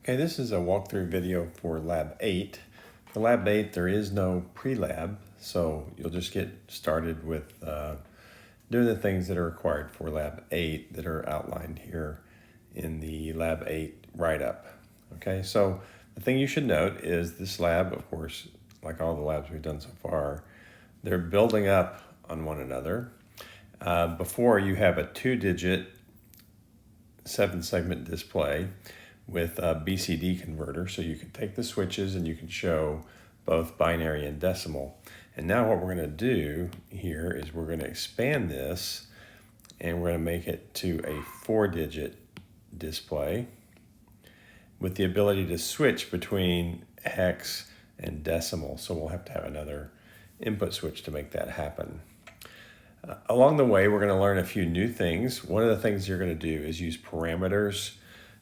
Okay, this is a walkthrough video for Lab 8. For Lab 8, there is no pre-lab, so you'll just get started with doing the things that are required for Lab 8 that are outlined here in the Lab 8 write-up. Okay, so the thing you should note is this lab, of course, like all the labs we've done so far, they're building up on one another. Before you have a 2-digit 7-segment display with a BCD converter, so you can take the switches and you can show both binary and decimal. And now what we're going to do here is we're going to expand this and we're going to make it to a 4-digit display with the ability to switch between hex and decimal. So we'll have to have another input switch to make that happen. Along the way, we're going to learn a few new things. One of the things you're going to do is use parameters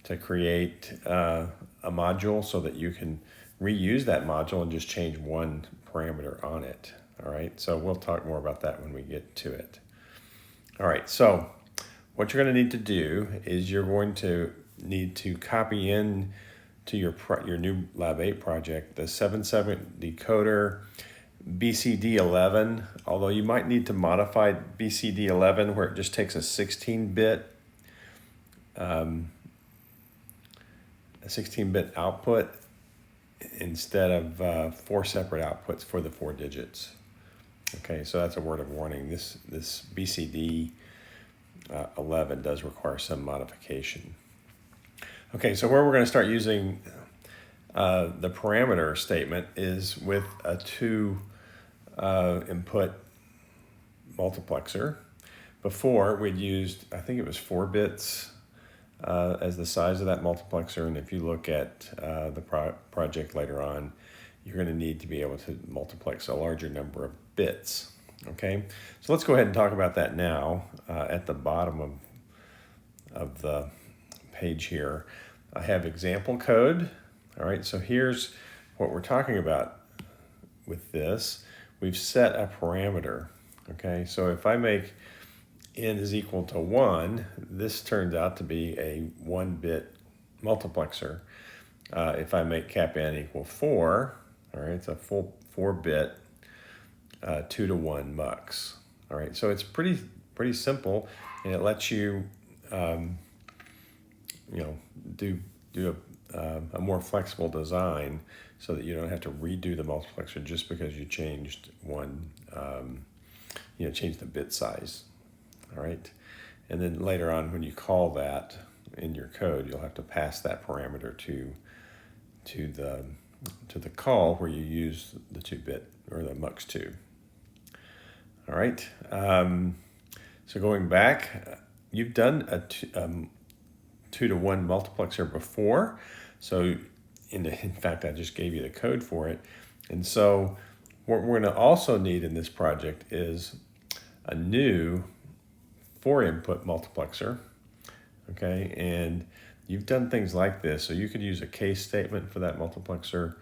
to create a module so that you can reuse that module and just change one parameter on it. All right, so we'll talk more about that when we get to it. All right, so what you're going to need to do is you're going to need to copy in to your new Lab 8 project the 7-segment decoder BCD11, although you might need to modify BCD11 where it just takes a 16-bit output instead of 4 separate outputs for the 4 digits. Okay, so that's a word of warning. This BCD 11 does require some modification. Okay, so where we're going to start using the parameter statement is with a 2 input multiplexer. Before we'd used, I think it was 4 bits as the size of that multiplexer, and if you look at the project later on, you're going to need to be able to multiplex a larger number of bits. Okay, so let's go ahead and talk about that now. At the bottom of the page here, I have example code. All right, so here's what we're talking about with this. We've set a parameter. Okay, so if I make n is equal to 1, this turns out to be a 1-bit multiplexer. If I make cap n equal 4, all right, it's a full 4-bit 2-to-1 mux. All right, so it's pretty simple, and it lets you do a more flexible design so that you don't have to redo the multiplexer just because you changed one, changed the bit size. All right, and then later on when you call that in your code, you'll have to pass that parameter to the call where you use the 2-bit or the mux2. All right, so going back, you've done a 2-to-1 multiplexer before, so in fact I just gave you the code for it. And so what we're going to also need in this project is a new 4-input multiplexer. Okay, and you've done things like this, so you could use a case statement for that multiplexer,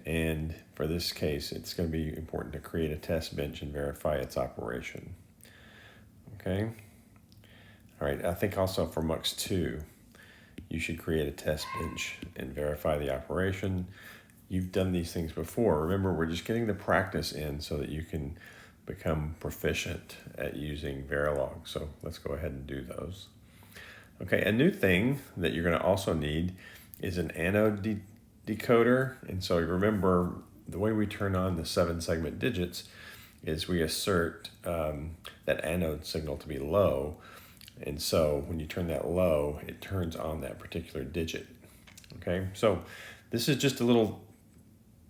and for this case it's going to be important to create a test bench and verify its operation. Okay, all right, I think also for mux2 you should create a test bench and verify the operation. You've done these things before. Remember, we're just getting the practice in so that you can become proficient at using Verilog. So let's go ahead and do those. Okay, a new thing that you're going to also need is an Anode decoder. And so remember, the way we turn on the 7-segment digits is we assert that Anode signal to be low. And so when you turn that low, it turns on that particular digit. Okay, so this is just a little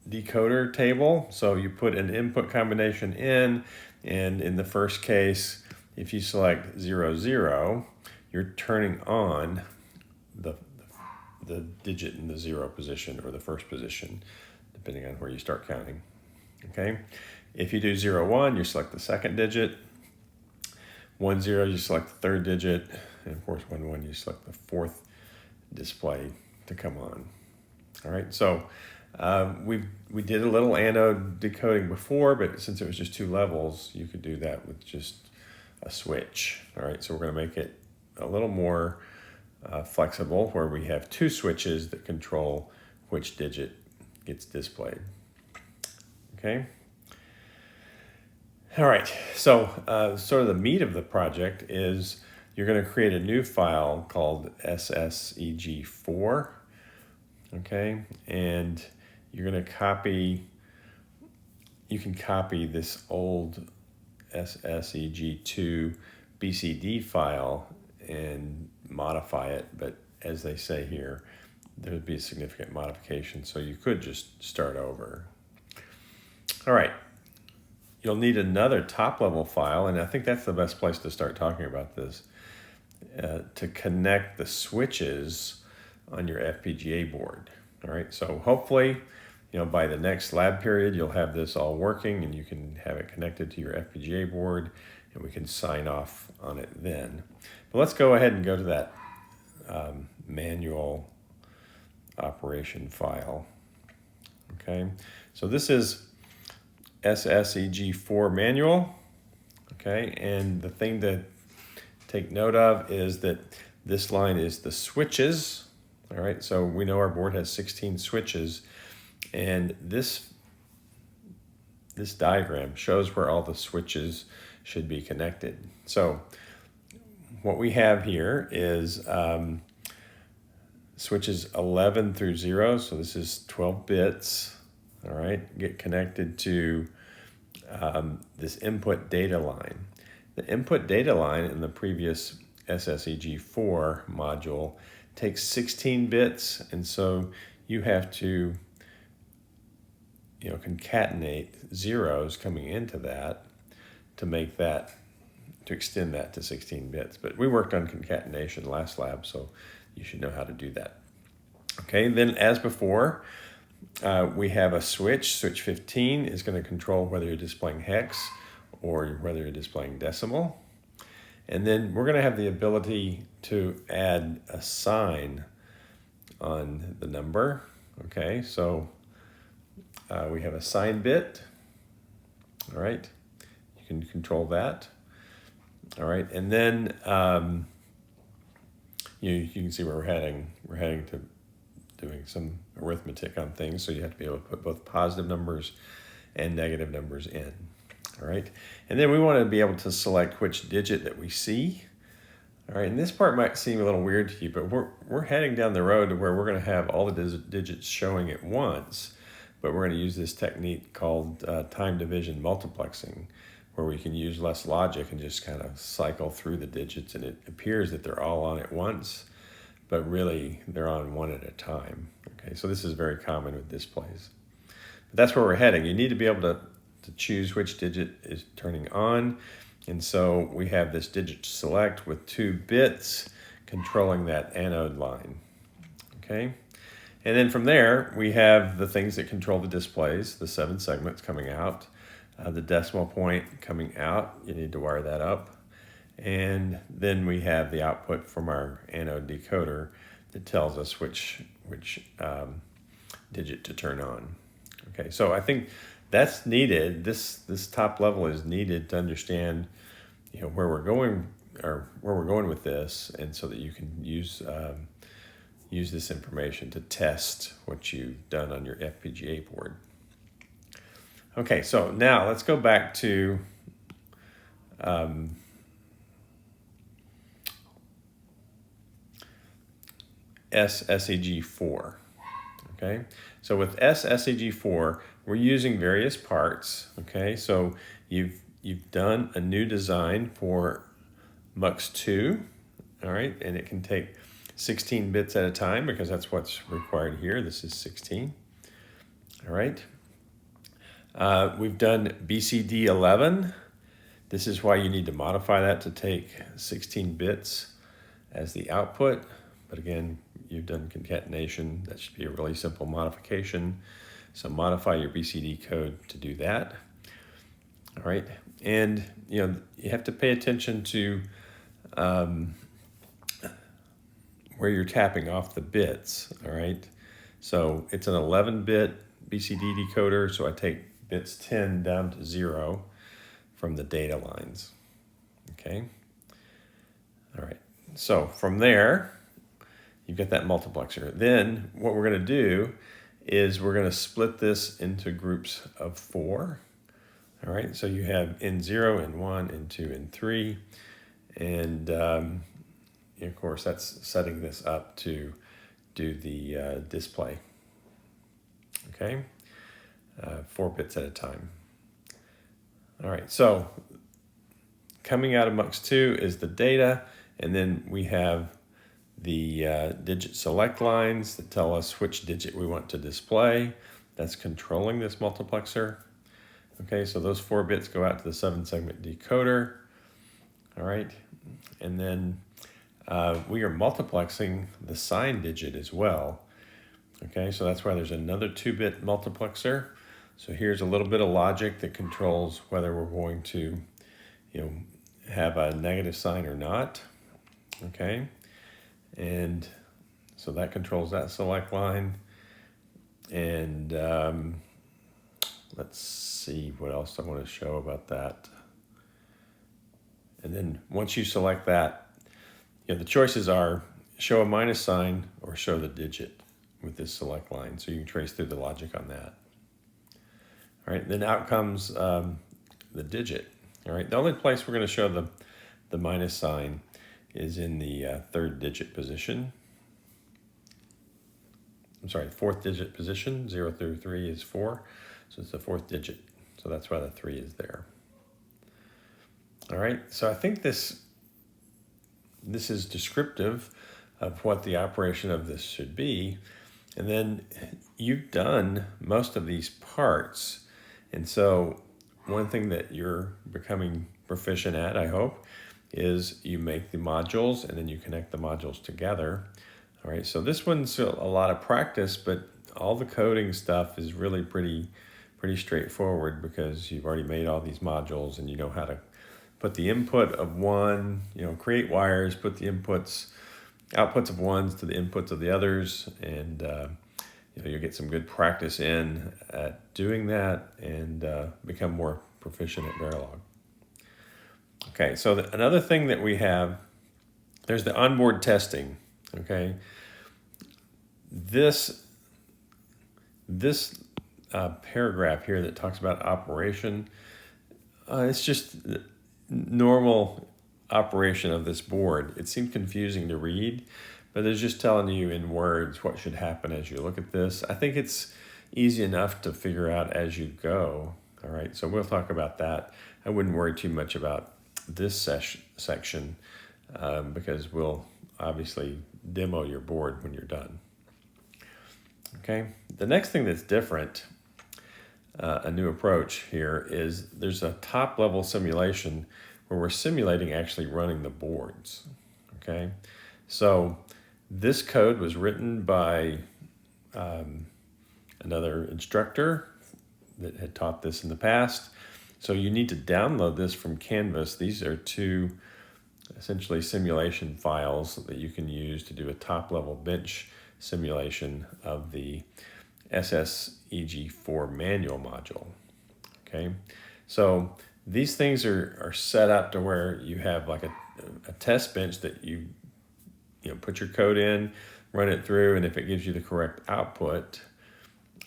decoder table. So you put an input combination in, and in the first case, if you select 0, 0, you're turning on the digit in the 0 position or the first position, depending on where you start counting. Okay, if you do 0, 1, you select the second digit. 1, 0, you select the 3rd digit, and of course 1, 1, you select the 4th display to come on. All right, so we did a little Anode decoding before, but since it was just 2 levels, you could do that with just a switch. All right, so we're going to make it a little more flexible, where we have two switches that control which digit gets displayed. Okay. All right, so sort of the meat of the project is you're going to create a new file called SSEG4, okay? And you're going to you can copy this old SSEG2 BCD file and modify it, but as they say here, there would be a significant modification, so you could just start over. All right. You'll need another top-level file, and I think that's the best place to start talking about this, to connect the switches on your FPGA board. All right, so hopefully, by the next lab period, you'll have this all working, and you can have it connected to your FPGA board, and we can sign off on it then. But let's go ahead and go to that manual operation file. Okay, so this is SSEG4 manual, okay, and the thing to take note of is that this line is the switches, all right, so we know our board has 16 switches, and this diagram shows where all the switches should be connected. So what we have here is switches 11 through 0, so this is 12 bits, all right, get connected to this input data line. The input data line in the previous SSEG4 module takes 16 bits, and so you have to concatenate zeros coming into that to make that, to extend that to 16 bits. But we worked on concatenation last lab, so you should know how to do that. Okay, then as before, we have a switch. Switch 15 is going to control whether you're displaying hex or whether you're displaying decimal. And then we're going to have the ability to add a sign on the number. Okay, so we have a sign bit. All right, you can control that. All right, and then you can see where we're heading. We're heading to doing some arithmetic on things, so you have to be able to put both positive numbers and negative numbers in. All right, and then we want to be able to select which digit that we see. All right, and this part might seem a little weird to you, but we're heading down the road to where we're going to have all the digits showing at once, but we're going to use this technique called time division multiplexing, where we can use less logic and just kind of cycle through the digits, and it appears that they're all on at once, but really they're on one at a time. Okay, so this is very common with displays. But that's where we're heading. You need to be able to choose which digit is turning on, and so we have this digit select with 2 bits controlling that anode line. Okay, and then from there we have the things that control the displays, the 7 segments coming out, the decimal point coming out. You need to wire that up. And then we have the output from our anode decoder that tells us which digit to turn on. Okay, so I think that's needed. This top level is needed to understand, where we're going with this, and so that you can use this information to test what you've done on your FPGA board. Okay, so now let's go back to SSEG4. Okay, so with SSEG4, we're using various parts. Okay, so you've done a new design for MUX2. All right, and it can take 16 bits at a time because that's what's required here. This is 16. All right. We've done BCD11. This is why you need to modify that to take 16 bits as the output. But again, you've done concatenation. That should be a really simple modification. So modify your BCD code to do that. All right. And, you have to pay attention to where you're tapping off the bits. All right. So it's an 11-bit BCD decoder. So I take bits 10 down to 0 from the data lines. Okay. All right. So from there, you've got that multiplexer. Then what we're going to do is we're going to split this into groups of 4. All right, so you have N0, N1, N2, N3, and of course that's setting this up to do the display. Okay, 4 bits at a time. All right, so coming out of MUX2 is the data, and then we have the digit select lines that tell us which digit we want to display. That's controlling this multiplexer. Okay, so those 4 bits go out to the 7-segment decoder. All right, and then we are multiplexing the sign digit as well. Okay, so that's why there's another 2-bit multiplexer. So here's a little bit of logic that controls whether we're going to, have a negative sign or not. Okay, and so that controls that select line. And let's see what else I want to show about that. And then once you select that, the choices are show a minus sign or show the digit with this select line. So you can trace through the logic on that. All right, then out comes the digit. All right, the only place we're going to show the minus sign is in the 3rd digit position. I'm sorry, 4th digit position. 0 through 3 is 4, so it's the 4th digit. So that's why the 3 is there. All right, so I think this is descriptive of what the operation of this should be. And then you've done most of these parts. And so one thing that you're becoming proficient at, I hope, is you make the modules and then you connect the modules together. All right, so this one's a lot of practice, but all the coding stuff is really pretty straightforward because you've already made all these modules and you know how to put the input of one, create wires, put the outputs of ones to the inputs of the others, and you'll get some good practice in at doing that and become more proficient at Verilog. Okay, so another thing that we have, there's the onboard testing. Okay, this paragraph here that talks about operation, it's just normal operation of this board. It seemed confusing to read, but it's just telling you in words what should happen as you look at this. I think it's easy enough to figure out as you go. All right, so we'll talk about that. I wouldn't worry too much about this section because we'll obviously demo your board when you're done. Okay, the next thing that's different, a new approach here, is there's a top level simulation where we're simulating actually running the boards. Okay, so this code was written by another instructor that had taught this in the past. So you need to download this from Canvas. These are 2 essentially simulation files that you can use to do a top level bench simulation of the SSEG4 manual module. Okay, so these things are set up to where you have like a test bench that you put your code in, run it through, and if it gives you the correct output,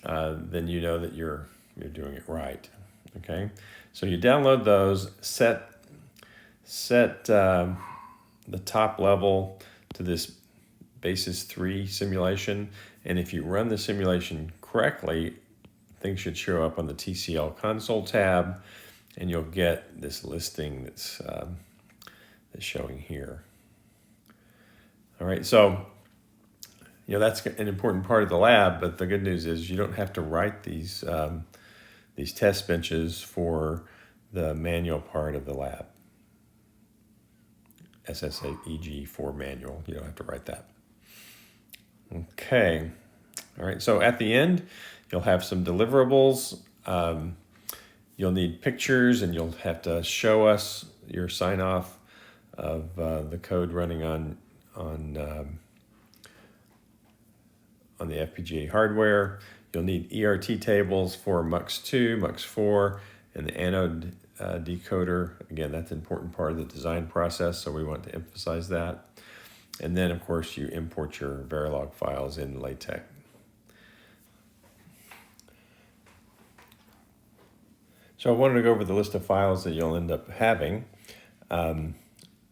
then you know that you're doing it right. Okay, so you download those, set the top level to this basis 3 simulation, and if you run the simulation correctly, things should show up on the TCL console tab, and you'll get this listing that's showing here. All right, so that's an important part of the lab, but the good news is you don't have to write these test benches for the manual part of the lab. SSEG4 manual, you don't have to write that. Okay, all right, so at the end, you'll have some deliverables. You'll need pictures, and you'll have to show us your sign-off of the code running on the FPGA hardware. You'll need ERT tables for MUX2, MUX4, and the Anode decoder. Again, that's an important part of the design process, so we want to emphasize that. And then, of course, you import your Verilog files in LaTeX. So I wanted to go over the list of files that you'll end up having.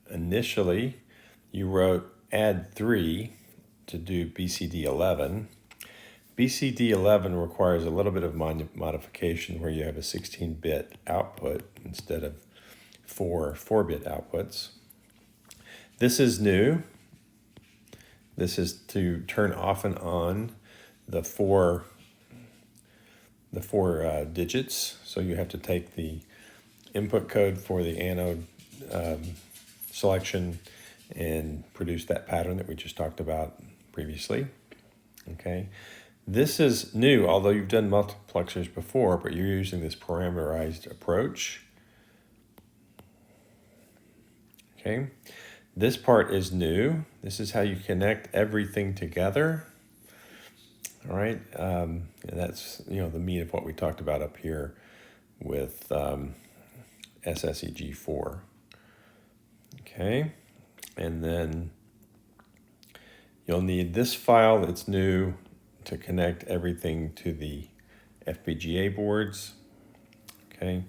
Initially, you wrote add 3 to do BCD11. BCD11 requires a little bit of modification where you have a 16-bit output instead of 4-bit outputs. This is new. This is to turn off and on the four digits. So you have to take the input code for the anode selection and produce that pattern that we just talked about previously. Okay, this is new, although you've done multiplexers before, but you're using this parameterized approach. Okay, this part is new. This is how you connect everything together. All right, and that's the meat of what we talked about up here with SSEG4. Okay, and then you'll need this file that's new to connect everything to the FPGA boards. Okay,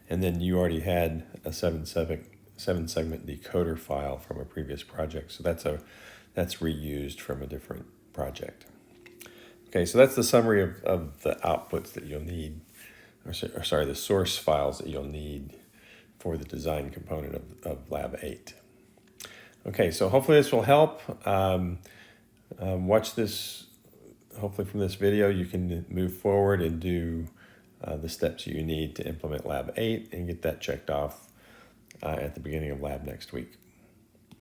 and then you already had a 7-segment decoder file from a previous project, so that's reused from a different project. Okay, so that's the summary of the outputs that you'll need, or sorry, the source files that you'll need for the design component of Lab 8. Okay, so hopefully this will help. Watch this. Hopefully from this video you can move forward and do the steps you need to implement Lab 8 and get that checked off at the beginning of Lab next week.